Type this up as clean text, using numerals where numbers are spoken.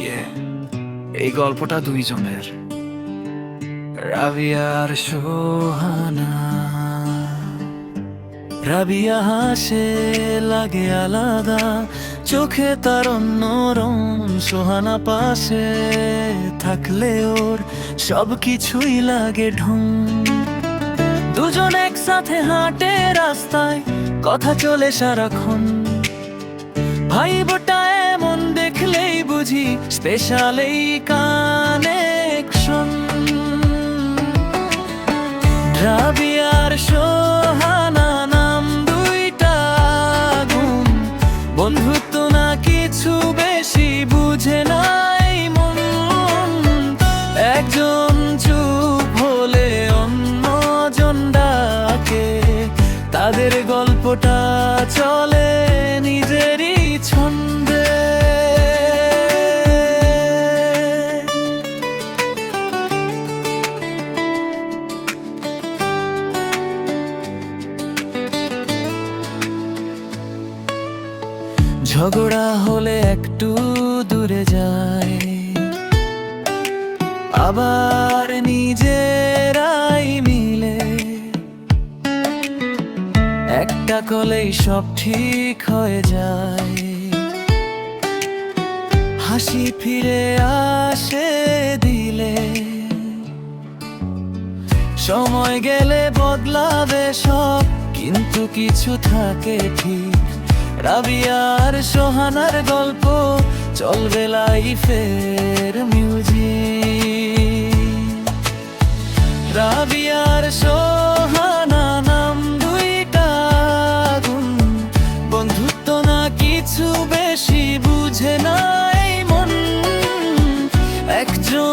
দিয়ে। এই গল্পটা দুইজনের, রাবিয়া আর সোহানা। রাবিয়া হাসে, লাগে আলাদা, চোখে তার অন্য রং। সোহানা পাশে থাকলে ওর সব কিছুই লাগে ঢং। দুজন একসাথে হাঁটে রাস্তায়, কথা চলে সারাক্ষণ। ভাই বোটা এমন দেখলেই বুঝি স্পেশাল এই কানেকশন। রাবিয়ার সোহানা নাম দুইটা গুণ, বন্ধুত্ব না কিছু বেশি বুঝে নাই মন। একজন চুপ হলে অন্যজন ডাকে, তাদের গল্পটা চলে নিজেরই ছন্দে। ঝগড়া হলে একটু দূরে যায়, আবার নিজেরাই মিলে। একটা কলেই সব ঠিক হয়ে যায়, হাসি ফিরে আসে দিলে। সময় গেলে বদলাবে সব, কিন্তু কিছু থাকে ঠিক। রাবিয়ার সোহানার গল্প চলবে লাইফের মিউজিক। রাবিয়ার সোহানা নাম দুইটা গুণ, বন্ধুত্ব না কিছু বেশি বুঝে নাই মন। একজন